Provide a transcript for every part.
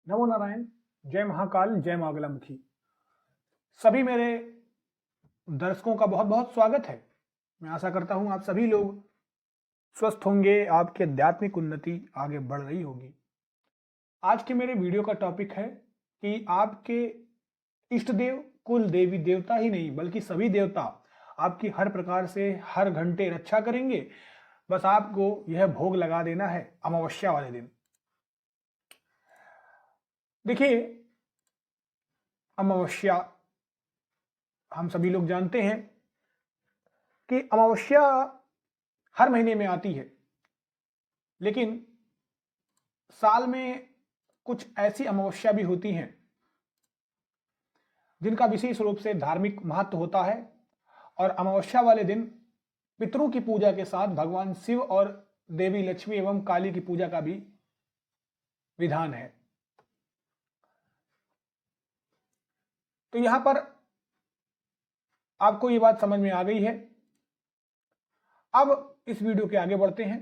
नमो नारायण। जय महाकाल, जय मागलामुखी। सभी मेरे दर्शकों का बहुत बहुत स्वागत है। मैं आशा करता हूं आप सभी लोग स्वस्थ होंगे, आपकी आध्यात्मिक उन्नति आगे बढ़ रही होगी। आज के मेरे वीडियो का टॉपिक है कि आपके इष्ट देव, कुल देवी देवता ही नहीं बल्कि सभी देवता आपकी हर प्रकार से हर घंटे रक्षा करेंगे। बस आपको यह भोग लगा देना है अमावस्या वाले दिन। देखिए, अमावस्या हम सभी लोग जानते हैं कि अमावस्या हर महीने में आती है, लेकिन साल में कुछ ऐसी अमावस्या भी होती हैं जिनका विशेष रूप से धार्मिक महत्व होता है। और अमावस्या वाले दिन पितरों की पूजा के साथ भगवान शिव और देवी लक्ष्मी एवं काली की पूजा का भी विधान है। तो यहां पर आपको ये बात समझ में आ गई है। अब इस वीडियो के आगे बढ़ते हैं।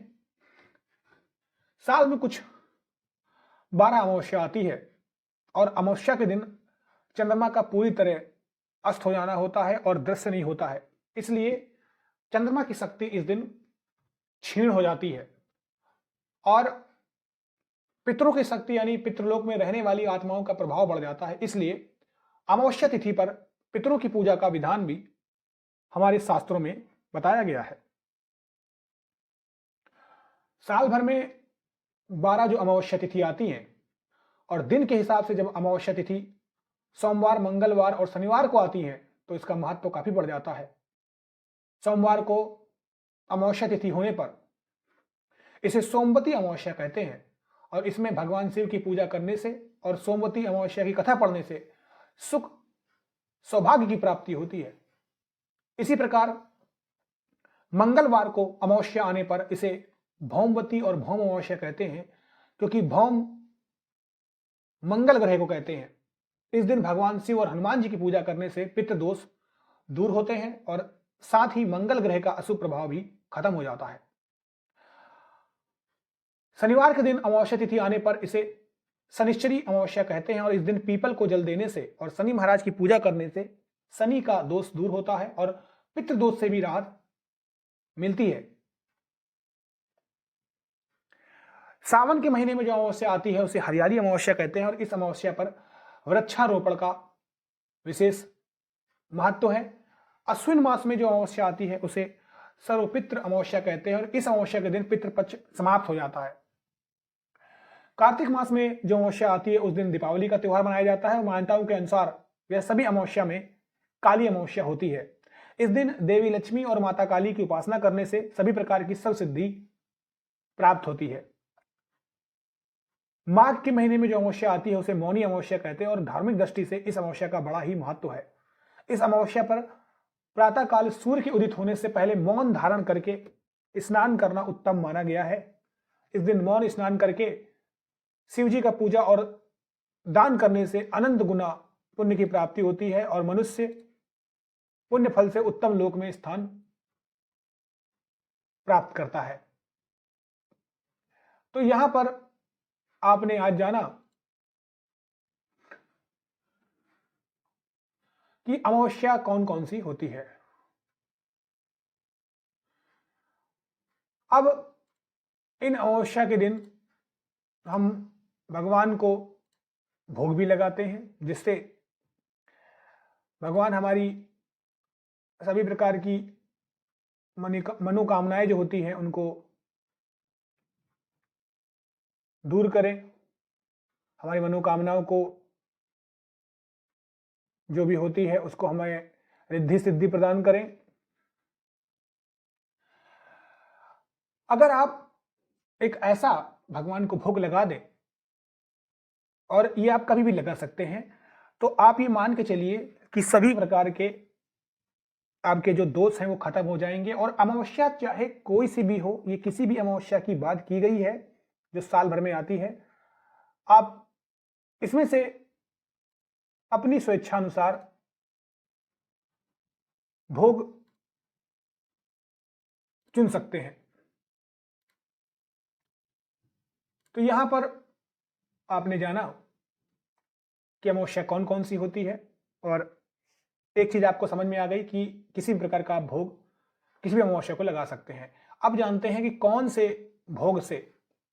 साल में कुछ 12 अमावस्या आती है और अमावस्या के दिन चंद्रमा का पूरी तरह अस्त हो जाना होता है और दृश्य नहीं होता है। इसलिए चंद्रमा की शक्ति इस दिन क्षीण हो जाती है और पितरों की शक्ति यानी पितृलोक में रहने वाली आत्माओं का प्रभाव बढ़ जाता है। इसलिए अमावस्या तिथि पर पितरों की पूजा का विधान भी हमारे शास्त्रों में बताया गया है। साल भर में 12 जो अमावस्या तिथि आती हैं और दिन के हिसाब से जब अमावस्या तिथि सोमवार, मंगलवार और शनिवार को आती है तो इसका महत्व काफी बढ़ जाता है। सोमवार को अमावस्या तिथि होने पर इसे सोमवती अमावस्या कहते हैं और इसमें भगवान शिव की पूजा करने से और सोमवती अमावस्या की कथा पढ़ने से सुख सौभाग्य की प्राप्ति होती है। इसी प्रकार मंगलवार को अमावस्या आने पर इसे भौमवती और भौम अमावस्या कहते हैं, क्योंकि भौम मंगल ग्रह को कहते हैं। इस दिन भगवान शिव और हनुमान जी की पूजा करने से पितृ दोष दूर होते हैं और साथ ही मंगल ग्रह का अशुभ प्रभाव भी खत्म हो जाता है। शनिवार के दिन अमावस्या तिथि आने पर इसे शनिश्चरी अमावस्या कहते हैं और इस दिन पीपल को जल देने से और शनि महाराज की पूजा करने से शनि का दोष दूर होता है और पितृ दोष से भी राहत मिलती है। सावन के महीने में जो अमावस्या आती है उसे हरियाली अमावस्या कहते हैं और इस अमावस्या पर वृक्षारोपण का विशेष महत्व है। अश्विन मास में जो अमावस्या आती है उसे सर्वपितृ अमावस्या कहते हैं और इस अमावस्या के दिन पितृपक्ष समाप्त हो जाता है। कार्तिक मास में जो अमावस्या आती है उस दिन दीपावली का त्योहार मनाया जाता है और मान्यताओं के अनुसार यह सभी अमावस्या में काली अमावस्या होती है। इस दिन देवी लक्ष्मी और माता काली की उपासना करने से सभी प्रकार की सर्व सिद्धि प्राप्त होती है। माघ के महीने में जो अमावस्या आती है उसे मौनी अमावस्या कहते हैं और धार्मिक दृष्टि से इस अमावस्या का बड़ा ही महत्व है। इस अमावस्या पर प्रातः काल सूर्य के उदित होने से पहले मौन धारण करके स्नान करना उत्तम माना गया है। इस दिन मौन स्नान करके शिव जी का पूजा और दान करने से अनंत गुना पुण्य की प्राप्ति होती है और मनुष्य पुण्य फल से उत्तम लोक में स्थान प्राप्त करता है। तो यहां पर आपने आज जाना कि अमावस्या कौन कौन सी होती है। अब इन अमावस्या के दिन हम भगवान को भोग भी लगाते हैं, जिससे भगवान हमारी सभी प्रकार की मनोकामनाएं जो होती हैं उनको दूर करें, हमारी मनोकामनाओं को जो भी होती है उसको हमें रिद्धि सिद्धि प्रदान करें। अगर आप एक ऐसा भगवान को भोग लगा दें, और ये आप कभी भी लगा सकते हैं, तो आप ये मान के चलिए कि सभी प्रकार के आपके जो दोष हैं वो खत्म हो जाएंगे। और अमावस्या चाहे कोई सी भी हो, ये किसी भी अमावस्या की बात की गई है जो साल भर में आती है, आप इसमें से अपनी स्वेच्छानुसार भोग चुन सकते हैं। तो यहां पर आपने जाना कि अमावस्या कौन कौन सी होती है, और एक चीज आपको समझ में आ गई कि किसी भी प्रकार का आप भोग किसी भी अमावस्या को लगा सकते हैं। अब जानते हैं कि कौन से भोग से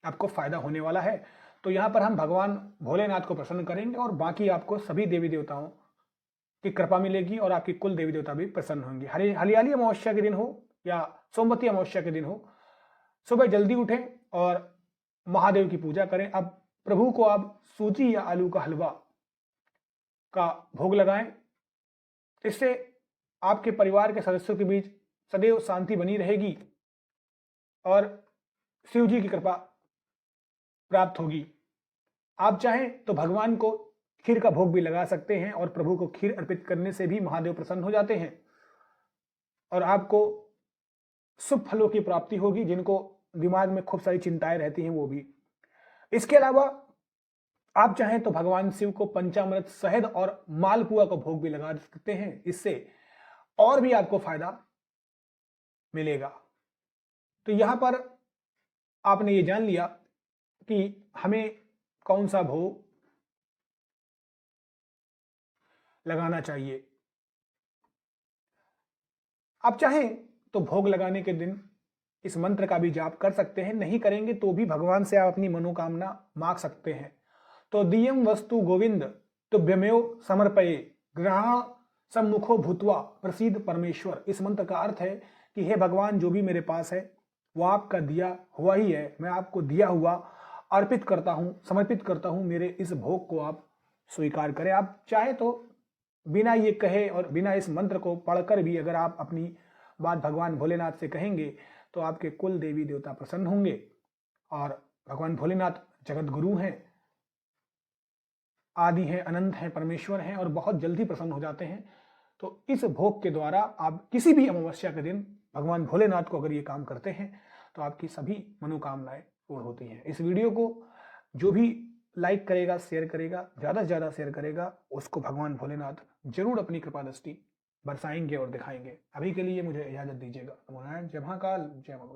आपको फायदा होने वाला है। तो यहाँ पर हम भगवान भोलेनाथ को प्रसन्न करेंगे और बाकी आपको सभी देवी देवताओं की कृपा मिलेगी और आपकी कुल देवी देवता भी प्रसन्न होंगे। हरियाली अमावस्या के दिन हो या सोमवती अमावस्या के दिन हो, सुबह जल्दी उठें और महादेव की पूजा करें। अब प्रभु को आप सूजी या आलू का हलवा का भोग लगाएं। इससे आपके परिवार के सदस्यों के बीच सदैव शांति बनी रहेगी और शिव जी की कृपा प्राप्त होगी। आप चाहें तो भगवान को खीर का भोग भी लगा सकते हैं और प्रभु को खीर अर्पित करने से भी महादेव प्रसन्न हो जाते हैं और आपको शुभ फलों की प्राप्ति होगी। जिनको दिमाग में खूब सारी चिंताएं रहती हैं वो भी। इसके अलावा आप चाहें तो भगवान शिव को पंचामृत, शहद और मालपुआ का भोग भी लगा सकते हैं। इससे और भी आपको फायदा मिलेगा। तो यहां पर आपने ये जान लिया कि हमें कौन सा भोग लगाना चाहिए। आप चाहें तो भोग लगाने के दिन इस मंत्र का भी जाप कर सकते हैं। नहीं करेंगे तो भी भगवान से आप अपनी मनोकामना मांग सकते हैं। तो दियम वस्तु गोविंद तुभ्यमेव समर्पये ग्रहण सम्मुखो भूत्वा प्रसीद परमेश्वर। इस मंत्र का अर्थ है कि हे भगवान, जो भी मेरे पास है वो आपका दिया हुआ ही है। मैं आपको दिया हुआ अर्पित करता हूं, समर्पित करता हूं। मेरे इस भोग को आप स्वीकार करें। आप चाहे तो बिना ये कहे और बिना इस मंत्र को पढ़कर भी अगर आप अपनी बात भगवान भोलेनाथ से कहेंगे तो आपके कुल देवी देवता प्रसन्न होंगे। और भगवान भोलेनाथ जगत गुरु हैं, आदि हैं, अनंत हैं, परमेश्वर हैं और बहुत जल्दी प्रसन्न हो जाते हैं। तो इस भोग के द्वारा आप किसी भी अमावस्या के दिन भगवान भोलेनाथ को अगर ये काम करते हैं तो आपकी सभी मनोकामनाएं पूर्ण होती हैं। इस वीडियो को जो भी लाइक करेगा, शेयर करेगा, ज़्यादा से ज़्यादा शेयर करेगा, उसको भगवान भोलेनाथ जरूर अपनी कृपा दृष्टि बरसाएंगे और दिखाएंगे। अभी के लिए मुझे इजाज़त दीजिएगा। जय महाकाल, जय मां।